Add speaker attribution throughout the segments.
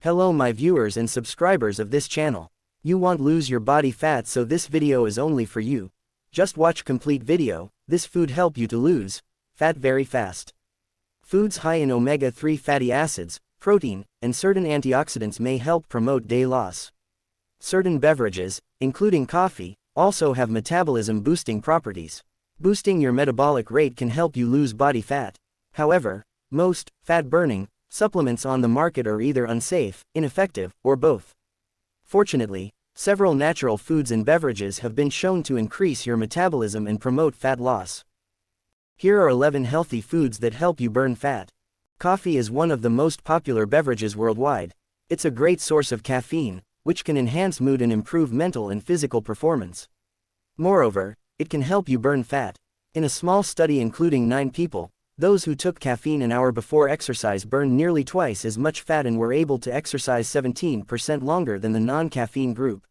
Speaker 1: Hello my viewers and subscribers of this channel. You want lose your body fat, so this video is only for you. Just watch complete video. This food help you to lose fat very fast. Foods high in omega-3 fatty acids, protein, and certain antioxidants may help promote day loss. Certain beverages, including coffee, also have metabolism boosting properties. Boosting your metabolic rate can help you lose body fat. However, most fat-burning supplements on the market are either unsafe, ineffective, or both. Fortunately, several natural foods and beverages have been shown to increase your metabolism and promote fat loss. Here are 11 healthy foods that help you burn fat. Coffee is one of the most popular beverages worldwide. It's a great source of caffeine, which can enhance mood and improve mental and physical performance. Moreover, it can help you burn fat. In a small study including 9 people, those who took caffeine an hour before exercise burned nearly twice as much fat and were able to exercise 17% longer than the non-caffeine group.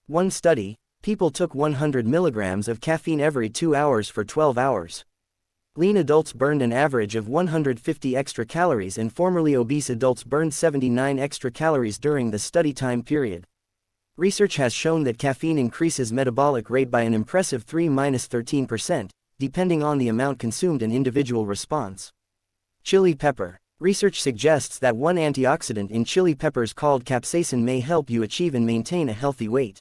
Speaker 1: One study, people took 100 milligrams of caffeine every 2 hours for 12 hours. Lean adults burned an average of 150 extra calories and formerly obese adults burned 79 extra calories during the study time period. Research has shown that caffeine increases metabolic rate by an impressive 3–13%. Depending on the amount consumed and individual response. Chili pepper. Research suggests that one antioxidant in chili peppers called capsaicin may help you achieve and maintain a healthy weight.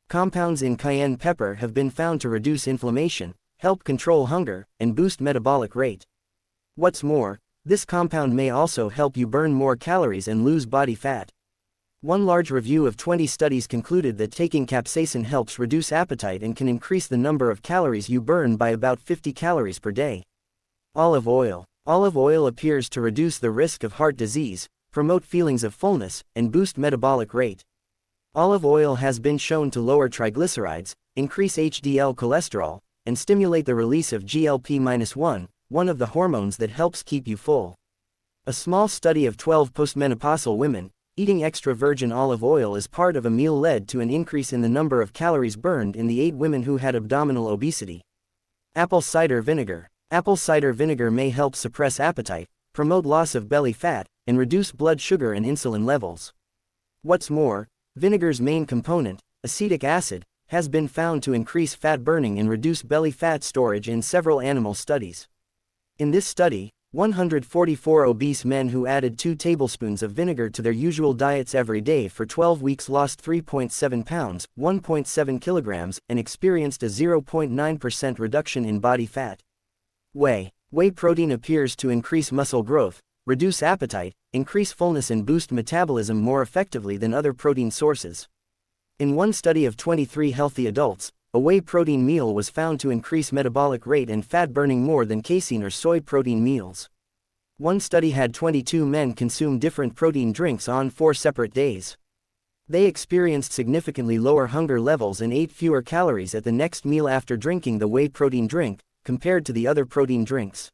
Speaker 1: Compounds in cayenne pepper have been found to reduce inflammation, help control hunger, and boost metabolic rate. What's more, this compound may also help you burn more calories and lose body fat. One large review of 20 studies concluded that taking capsaicin helps reduce appetite and can increase the number of calories you burn by about 50 calories per day. Olive oil. Olive oil appears to reduce the risk of heart disease, promote feelings of fullness, and boost metabolic rate. Olive oil has been shown to lower triglycerides, increase HDL cholesterol, and stimulate the release of GLP-1, one of the hormones that helps keep you full. A small study of 12 postmenopausal women eating extra virgin olive oil as part of a meal led to an increase in the number of calories burned in the 8 women who had abdominal obesity. Apple cider vinegar. Apple cider vinegar may help suppress appetite, promote loss of belly fat, and reduce blood sugar and insulin levels. What's more, vinegar's main component, acetic acid, has been found to increase fat burning and reduce belly fat storage in several animal studies. In this study, 144 obese men who added 2 tablespoons of vinegar to their usual diets every day for 12 weeks lost 3.7 pounds, 1.7 kilograms, and experienced a 0.9% reduction in body fat. Whey. Whey protein appears to increase muscle growth, reduce appetite, increase fullness and boost metabolism more effectively than other protein sources. In one study of 23 healthy adults, a whey protein meal was found to increase metabolic rate and fat burning more than casein or soy protein meals. One study had 22 men consume different protein drinks on 4 separate days. They experienced significantly lower hunger levels and ate fewer calories at the next meal after drinking the whey protein drink, compared to the other protein drinks.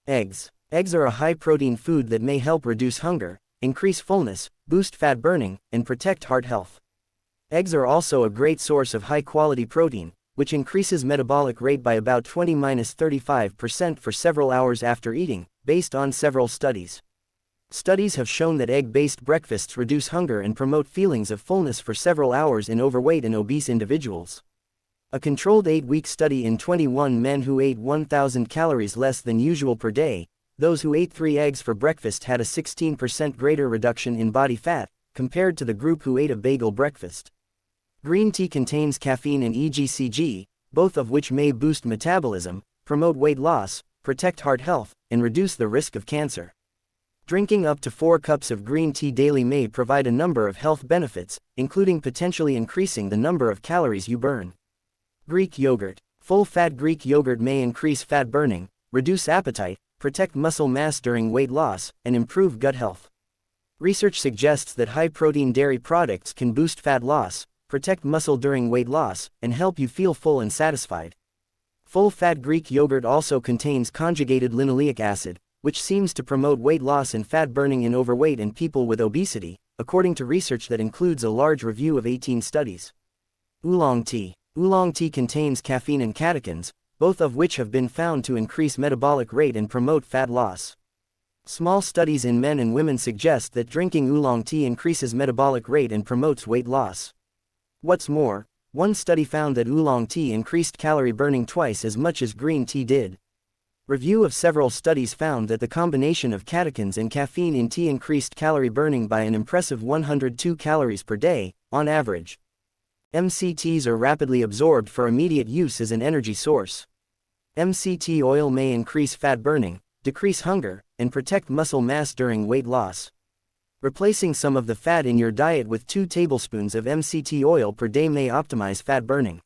Speaker 1: Eggs. Eggs are a high-protein food that may help reduce hunger, increase fullness, boost fat burning, and protect heart health. Eggs are also a great source of high-quality protein, which increases metabolic rate by about 20–35% for several hours after eating, based on several studies. Studies have shown that egg-based breakfasts reduce hunger and promote feelings of fullness for several hours in overweight and obese individuals. A controlled 8-week study in 21 men who ate 1,000 calories less than usual per day, those who ate 3 eggs for breakfast had a 16% greater reduction in body fat, compared to the group who ate a bagel breakfast. Green tea contains caffeine and EGCG, both of which may boost metabolism, promote weight loss, protect heart health, and reduce the risk of cancer. Drinking up to 4 cups of green tea daily may provide a number of health benefits, including potentially increasing the number of calories you burn. Greek yogurt. Full-fat Greek yogurt may increase fat burning, reduce appetite, protect muscle mass during weight loss, and improve gut health. Research suggests that high-protein dairy products can boost fat loss, protect muscle during weight loss, and help you feel full and satisfied. Full-fat Greek yogurt also contains conjugated linoleic acid, which seems to promote weight loss and fat burning in overweight and people with obesity, according to research that includes a large review of 18 studies. Oolong tea. Oolong tea contains caffeine and catechins, both of which have been found to increase metabolic rate and promote fat loss. Small studies in men and women suggest that drinking oolong tea increases metabolic rate and promotes weight loss. What's more, one study found that oolong tea increased calorie burning twice as much as green tea did. Review of several studies found that the combination of catechins and caffeine in tea increased calorie burning by an impressive 102 calories per day, on average. MCTs are rapidly absorbed for immediate use as an energy source. MCT oil may increase fat burning, decrease hunger, and protect muscle mass during weight loss. Replacing some of the fat in your diet with 2 tablespoons of MCT oil per day may optimize fat burning.